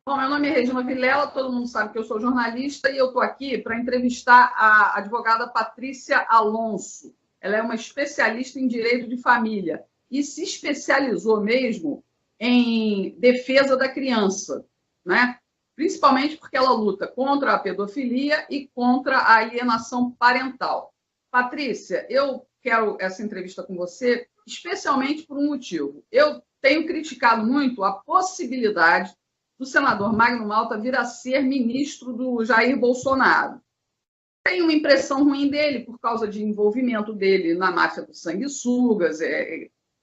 Bom, meu nome é Regina Vilela, todo mundo sabe que eu sou jornalista e eu estou aqui para entrevistar a advogada Patrícia Alonso. Ela é uma especialista em direito de família e se especializou mesmo em defesa da criança, né? Principalmente porque ela luta contra a pedofilia e contra a alienação parental. Patrícia, eu quero essa entrevista com você especialmente por um motivo. Eu tenho criticado muito a possibilidade do senador Magno Malta vir a ser ministro do Jair Bolsonaro. Tenho uma impressão ruim dele por causa de envolvimento dele na máfia dos sanguessugas,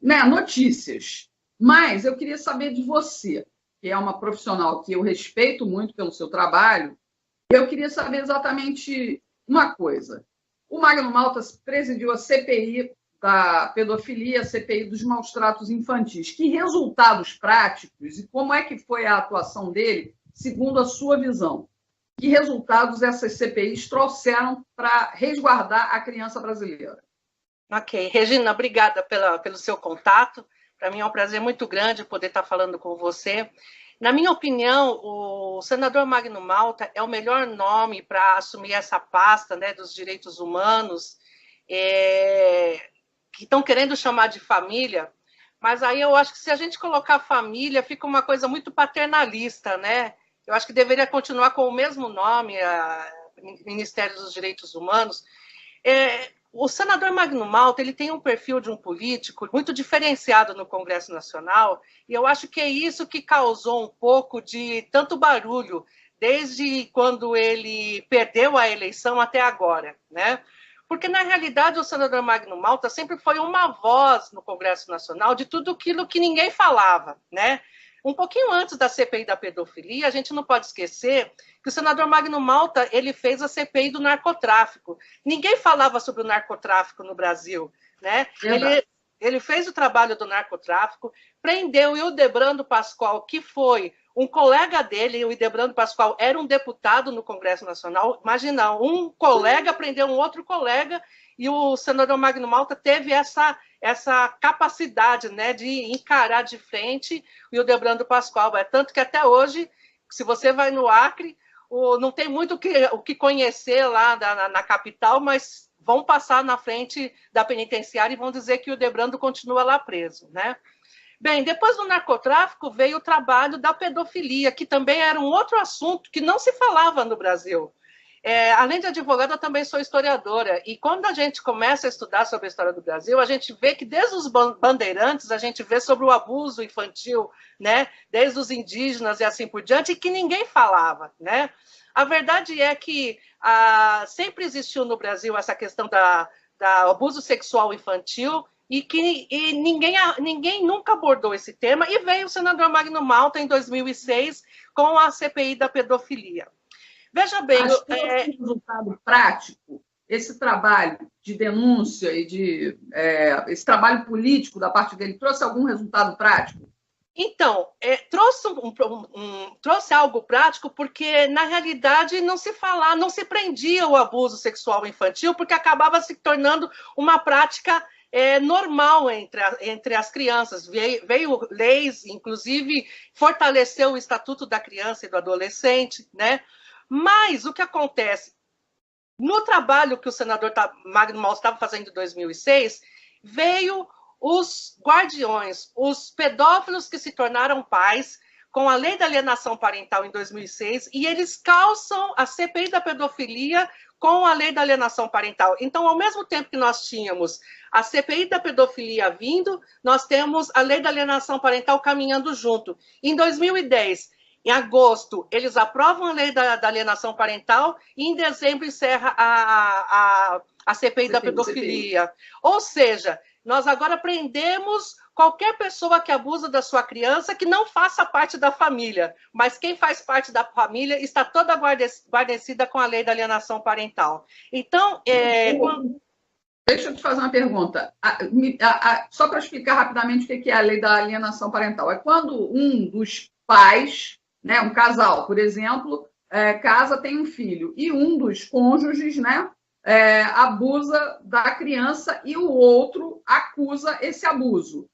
né, notícias. Mas eu queria saber de você, que é uma profissional que eu respeito muito pelo seu trabalho, eu queria saber exatamente uma coisa. O Magno Malta presidiu a CPI da pedofilia, a CPI dos maus-tratos infantis. Que resultados práticos e como é que foi a atuação dele, segundo a sua visão? Que resultados essas CPIs trouxeram para resguardar a criança brasileira? Ok. Regina, obrigada pelo seu contato. Para mim é um prazer muito grande poder estar falando com você. Na minha opinião, o senador Magno Malta é o melhor nome para assumir essa pasta, né, dos direitos humanos, que estão querendo chamar de família, mas aí eu acho que se a gente colocar família, fica uma coisa muito paternalista, né? Eu acho que deveria continuar com o mesmo nome, Ministério dos Direitos Humanos. O senador Magno Malta, ele tem um perfil de um político muito diferenciado no Congresso Nacional, e eu acho que é isso que causou um pouco de tanto barulho, desde quando ele perdeu a eleição até agora, né? Porque, na realidade, o senador Magno Malta sempre foi uma voz no Congresso Nacional de tudo aquilo que ninguém falava, né? Um pouquinho antes da CPI da pedofilia, a gente não pode esquecer que o senador Magno Malta ele fez a CPI do narcotráfico. Ninguém falava sobre o narcotráfico no Brasil, né? Ele fez o trabalho do narcotráfico, prendeu o Hildebrando Pascoal, que foi um colega dele, o Hildebrando Pascoal era um deputado no Congresso Nacional. Imagina, um colega prendeu um outro colega e o senador Magno Malta teve essa capacidade, né, de encarar de frente o Hildebrando Pascoal. É tanto que até hoje, se você vai no Acre, não tem muito o que conhecer lá na capital, mas vão passar na frente da penitenciária e vão dizer que o Hildebrando continua lá preso, né? Bem, depois do narcotráfico veio o trabalho da pedofilia, que também era um outro assunto que não se falava no Brasil. Além de advogada, eu também sou historiadora, e quando a gente começa a estudar sobre a história do Brasil, a gente vê que desde os bandeirantes, a gente vê sobre o abuso infantil, né? Desde os indígenas e assim por diante, e que ninguém falava, né? A verdade é que sempre existiu no Brasil essa questão da abuso sexual infantil, e ninguém nunca abordou esse tema, e veio o senador Magno Malta em 2006 com a CPI da pedofilia. Veja bem... Acho que tem resultado prático esse trabalho de denúncia e esse trabalho político da parte dele trouxe algum resultado prático? Então, trouxe algo prático porque, na realidade, não se prendia o abuso sexual infantil, porque acabava se tornando uma prática normal entre as crianças. Veio leis, inclusive, fortaleceu o Estatuto da Criança e do Adolescente, né? Mas o que acontece? No trabalho que o senador Magno Malta estava fazendo em 2006, veio os guardiões, os pedófilos que se tornaram pais, com a lei da alienação parental em 2006, e eles calçam a CPI da pedofilia com a lei da alienação parental. Então, ao mesmo tempo que nós tínhamos a CPI da pedofilia vindo, nós temos a lei da alienação parental caminhando junto. Em 2010, em agosto, eles aprovam a lei da alienação parental e em dezembro encerra a CPI da pedofilia. Ou seja, nós agora prendemos qualquer pessoa que abusa da sua criança que não faça parte da família, mas quem faz parte da família está toda guarnecida com a lei da alienação parental. Então, Deixa eu te fazer uma pergunta. Só para explicar rapidamente o que é a lei da alienação parental. É quando um dos pais, né, um casal, por exemplo, casa, tem um filho, e um dos cônjuges, né, abusa da criança e o outro acusa esse abuso.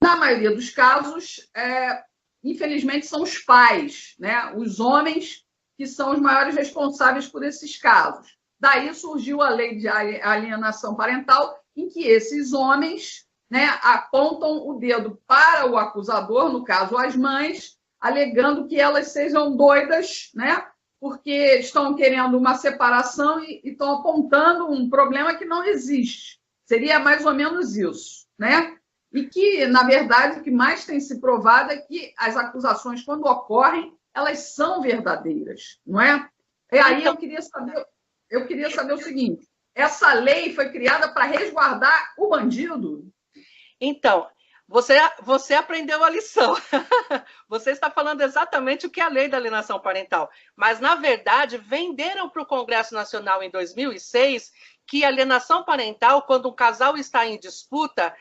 Na maioria dos casos, infelizmente, são os pais, né? Os homens que são os maiores responsáveis por esses casos. Daí surgiu a lei de alienação parental, em que esses homens, né, apontam o dedo para o acusador, no caso as mães, alegando que elas sejam doidas, né, porque estão querendo uma separação e estão apontando um problema que não existe. Seria mais ou menos isso, né? E que, na verdade, o que mais tem se provado é que as acusações, quando ocorrem, elas são verdadeiras, não é? E aí eu queria saber o seguinte: essa lei foi criada para resguardar o bandido? Então, você aprendeu a lição. Você está falando exatamente o que é a lei da alienação parental. Mas, na verdade, venderam para o Congresso Nacional em 2006 que alienação parental, quando um casal está em disputa,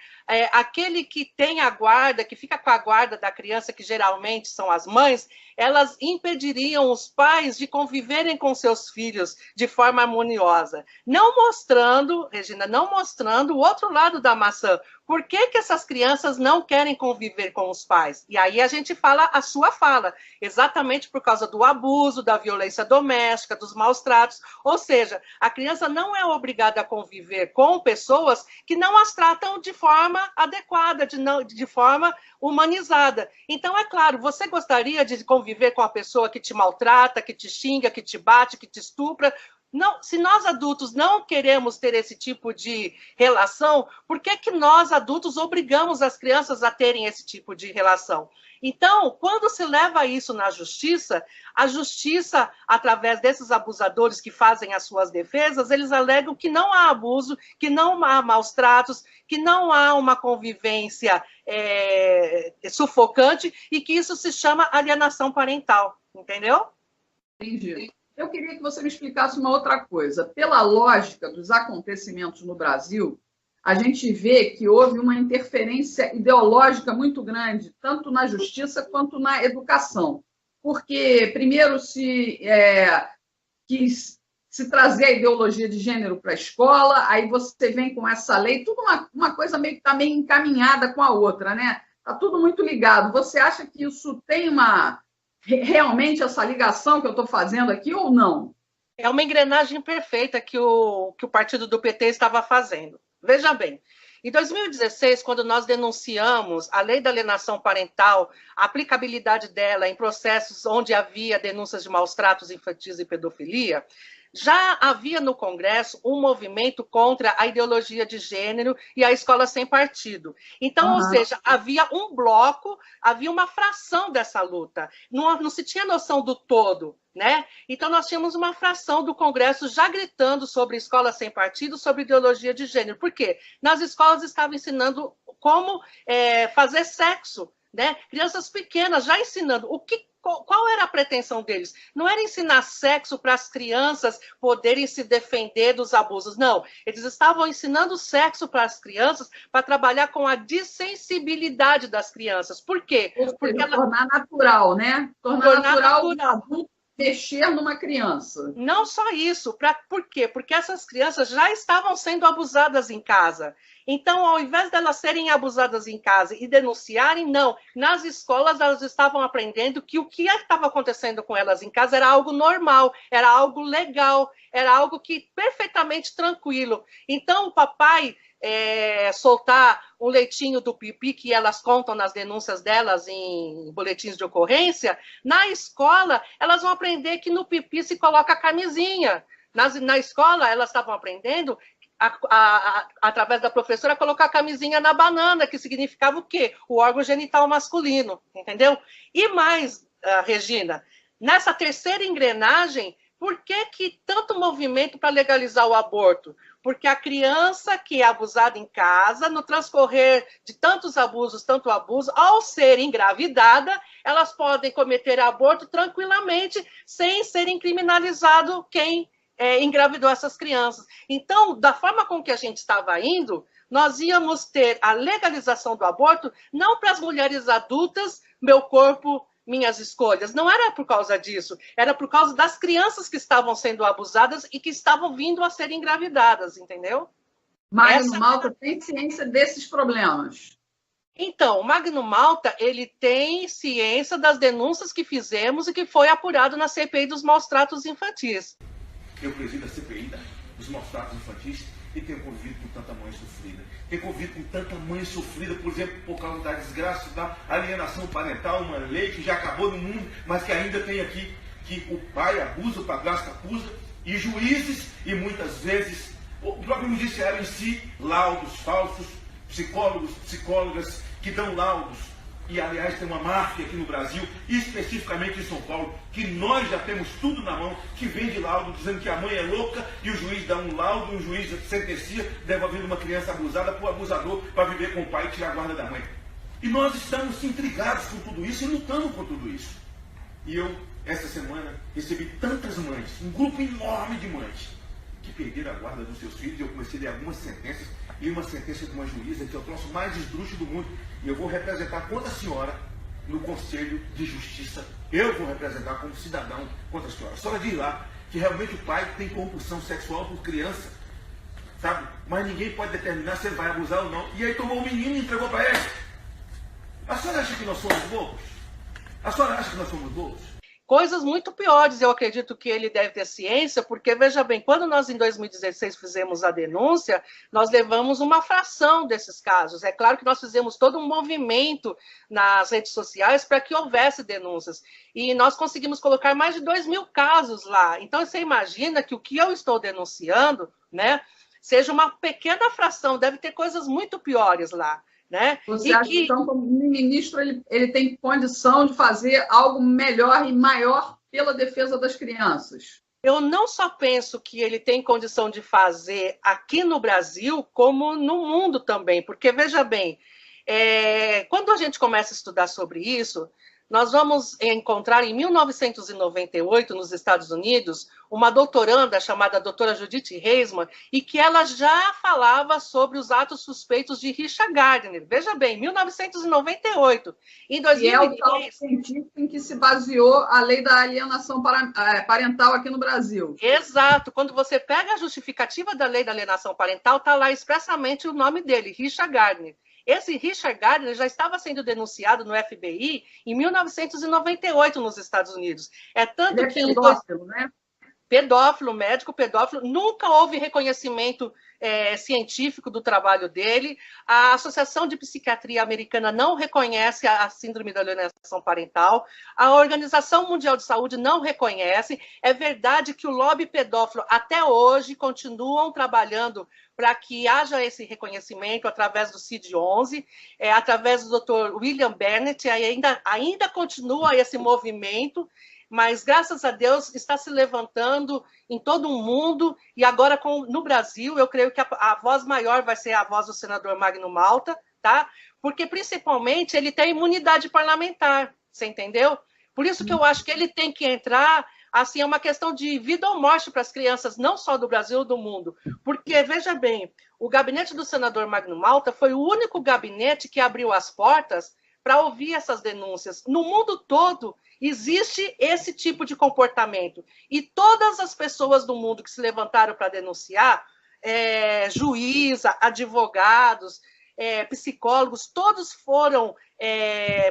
aquele que tem a guarda, que fica com a guarda da criança, que geralmente são as mães, elas impediriam os pais de conviverem com seus filhos de forma harmoniosa. Não mostrando, Regina, não mostrando o outro lado da maçã. Por que que essas crianças não querem conviver com os pais? E aí a gente fala a sua fala, exatamente por causa do abuso, da violência doméstica, dos maus tratos. Ou seja, a criança não é obrigada a conviver com pessoas que não as tratam de forma adequada, de forma humanizada. Então, é claro, você gostaria de conviver com a pessoa que te maltrata, que te xinga, que te bate, que te estupra? Não, se nós adultos não queremos ter esse tipo de relação, por que que nós adultos obrigamos as crianças a terem esse tipo de relação? Então, quando se leva isso na justiça, a justiça, através desses abusadores que fazem as suas defesas, eles alegam que não há abuso, que não há maus tratos, que não há uma convivência sufocante e que isso se chama alienação parental, entendeu? Entendi. Eu queria que você me explicasse uma outra coisa. Pela lógica dos acontecimentos no Brasil, a gente vê que houve uma interferência ideológica muito grande, tanto na justiça quanto na educação. Porque, primeiro, quis se trazer a ideologia de gênero para a escola, aí você vem com essa lei, tudo uma coisa meio que está meio encaminhada com a outra, né? Está tudo muito ligado. Você acha que isso tem realmente essa ligação que eu estou fazendo aqui ou não? É uma engrenagem perfeita que o partido do PT estava fazendo. Veja bem, em 2016, quando nós denunciamos a lei da alienação parental, a aplicabilidade dela em processos onde havia denúncias de maus tratos infantis e pedofilia, já havia no Congresso um movimento contra a ideologia de gênero e a escola sem partido. Então, ou seja, havia um bloco, havia uma fração dessa luta. Não se tinha noção do todo, né? Então, nós tínhamos uma fração do Congresso já gritando sobre escola sem partido, sobre ideologia de gênero. Por quê? Nas escolas estavam ensinando como fazer sexo, né? Crianças pequenas já ensinando qual era a pretensão deles? Não era ensinar sexo para as crianças poderem se defender dos abusos, não. Eles estavam ensinando sexo para as crianças para trabalhar com a dessensibilidade das crianças. Por quê? Porque tornar natural, né? Tornar natural o adulto mexer numa criança. Não só isso. Por quê? Porque essas crianças já estavam sendo abusadas em casa. Então, ao invés delas serem abusadas em casa e denunciarem, não. Nas escolas, elas estavam aprendendo que o que estava acontecendo com elas em casa era algo normal, era algo legal, era algo que perfeitamente tranquilo. Então, o papai soltar um leitinho do pipi que elas contam nas denúncias delas em boletins de ocorrência, na escola, elas vão aprender que no pipi se coloca a camisinha. Na escola, elas estavam aprendendo através da professora, colocar a camisinha na banana, que significava o quê? O órgão genital masculino, entendeu? E mais, Regina, nessa terceira engrenagem, por que tanto movimento para legalizar o aborto? Porque a criança que é abusada em casa, no transcorrer de tantos abusos, tanto abuso, ao ser engravidada, elas podem cometer aborto tranquilamente, sem serem criminalizado quem engravidou essas crianças. Então, da forma com que a gente estava indo, nós íamos ter a legalização do aborto, não para as mulheres adultas, meu corpo, minhas escolhas. Não era por causa disso, era por causa das crianças que estavam sendo abusadas e que estavam vindo a ser engravidadas, entendeu? Magno Malta tem ciência desses problemas? Então, o Magno Malta, ele tem ciência das denúncias que fizemos e que foi apurado na CPI dos maus-tratos infantis. Eu presido a CPI dos maus-tratos infantis e tenho convivido com tanta mãe sofrida. Tenho convivido com tanta mãe sofrida, por exemplo, por causa da desgraça da alienação parental, uma lei que já acabou no mundo, mas que ainda tem aqui, que o pai abusa, o padrasto acusa, e juízes, e muitas vezes, o próprio judiciário em si, laudos falsos, psicólogos, psicólogas, que dão laudos, e aliás tem uma máfia aqui no Brasil, especificamente em São Paulo, que nós já temos tudo na mão, que vende laudo dizendo que a mãe é louca, e o juiz dá um laudo, o juiz sentencia, devolvendo uma criança abusada para o abusador, para viver com o pai e tirar a guarda da mãe. E nós estamos intrigados com tudo isso e lutando com tudo isso. E eu, essa semana, recebi tantas mães, um grupo enorme de mães, que perderam a guarda dos seus filhos, e eu comecei a ler algumas sentenças, li uma sentença de uma juíza, que é o troço mais esdrúxulo do mundo, e eu vou representar contra a senhora no Conselho de Justiça. Eu vou representar como cidadão contra a senhora. A senhora diz lá que realmente o pai tem compulsão sexual por criança, sabe? Mas ninguém pode determinar se ele vai abusar ou não. E aí tomou o menino e entregou para ele. A senhora acha que nós somos bobos? A senhora acha que nós somos bobos? Coisas muito piores, eu acredito que ele deve ter ciência, porque, veja bem, quando nós em 2016 fizemos a denúncia, nós levamos uma fração desses casos. É claro que nós fizemos todo um movimento nas redes sociais para que houvesse denúncias. E nós conseguimos colocar mais de 2.000 casos lá. Então, você imagina que o que eu estou denunciando, né, seja uma pequena fração, deve ter coisas muito piores lá. Né? Você acha que, então, como ministro, ele tem condição de fazer algo melhor e maior pela defesa das crianças? Eu não só penso que ele tem condição de fazer aqui no Brasil, como no mundo também, porque, veja bem, quando a gente começa a estudar sobre isso, nós vamos encontrar em 1998, nos Estados Unidos, uma doutoranda chamada doutora Judith Reisman, e que ela já falava sobre os atos suspeitos de Richard Gardner. Veja bem, 1998. Em 2010, e é o tal científico em que se baseou a lei da alienação parental aqui no Brasil. Exato. Quando você pega a justificativa da lei da alienação parental, está lá expressamente o nome dele, Richard Gardner. Esse Richard Gardner já estava sendo denunciado no FBI em 1998 nos Estados Unidos. Tanto ele é pedófilo, né? Pedófilo, médico pedófilo, nunca houve reconhecimento científico do trabalho dele. A Associação de Psiquiatria Americana não reconhece a síndrome da alienação parental. A Organização Mundial de Saúde não reconhece. É verdade que o lobby pedófilo até hoje continuam trabalhando para que haja esse reconhecimento através do CID-11, através do Dr. William Bennett, ainda continua esse movimento, mas, graças a Deus, está se levantando em todo o mundo, e agora no Brasil, eu creio que a voz maior vai ser a voz do senador Magno Malta, tá? Porque, principalmente, ele tem imunidade parlamentar, você entendeu? Por isso que eu acho que ele tem que entrar, assim, é uma questão de vida ou morte para as crianças, não só do Brasil, do mundo. Porque, veja bem, o gabinete do senador Magno Malta foi o único gabinete que abriu as portas para ouvir essas denúncias. No mundo todo, existe esse tipo de comportamento. E todas as pessoas do mundo que se levantaram para denunciar, juíza, advogados, psicólogos, todos foram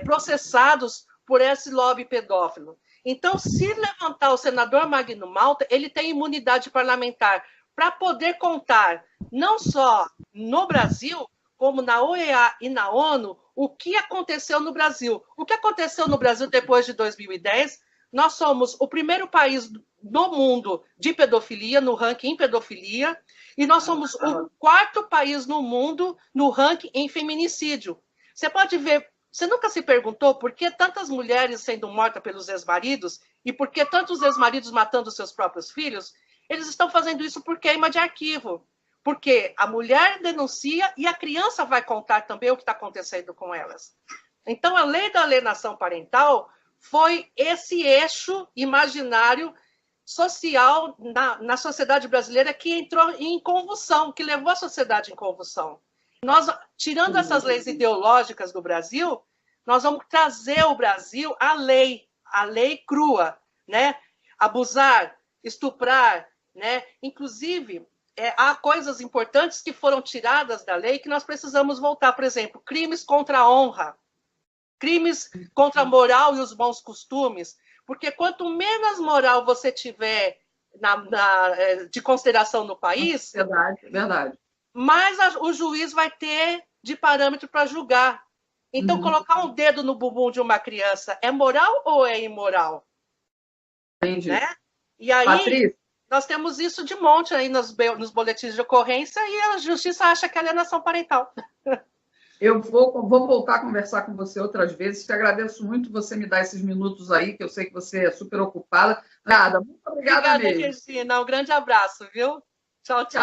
processados por esse lobby pedófilo. Então, se levantar o senador Magno Malta, ele tem imunidade parlamentar para poder contar, não só no Brasil, como na OEA e na ONU, o que aconteceu no Brasil. O que aconteceu no Brasil depois de 2010? Nós somos o primeiro país do mundo de pedofilia, no ranking em pedofilia, e nós somos o quarto país no mundo no ranking em feminicídio. Você pode ver, você nunca se perguntou por que tantas mulheres sendo mortas pelos ex-maridos e por que tantos ex-maridos matando seus próprios filhos? Eles estão fazendo isso por queima de arquivo. Porque a mulher denuncia e a criança vai contar também o que está acontecendo com elas. Então, a lei da alienação parental foi esse eixo imaginário social na sociedade brasileira que entrou em convulsão, que levou a sociedade em convulsão. Nós, tirando essas leis ideológicas do Brasil, nós vamos trazer ao Brasil a lei crua, né? Abusar, estuprar, né? Inclusive, há coisas importantes que foram tiradas da lei que nós precisamos voltar. Por exemplo, crimes contra a honra, crimes contra a moral e os bons costumes, porque quanto menos moral você tiver de consideração no país, verdade. mais o juiz vai ter de parâmetro para julgar. Então, colocar um dedo no bumbum de uma criança é moral ou é imoral? Entendi. Né? E aí, Patrícia, nós temos isso de monte aí nos boletins de ocorrência e a justiça acha que é alienação parental. eu vou voltar a conversar com você outras vezes. Te agradeço muito você me dar esses minutos aí, que eu sei que você é super ocupada. Nada, muito obrigada mesmo. Regina. Um grande abraço, viu? Tchau, tchau.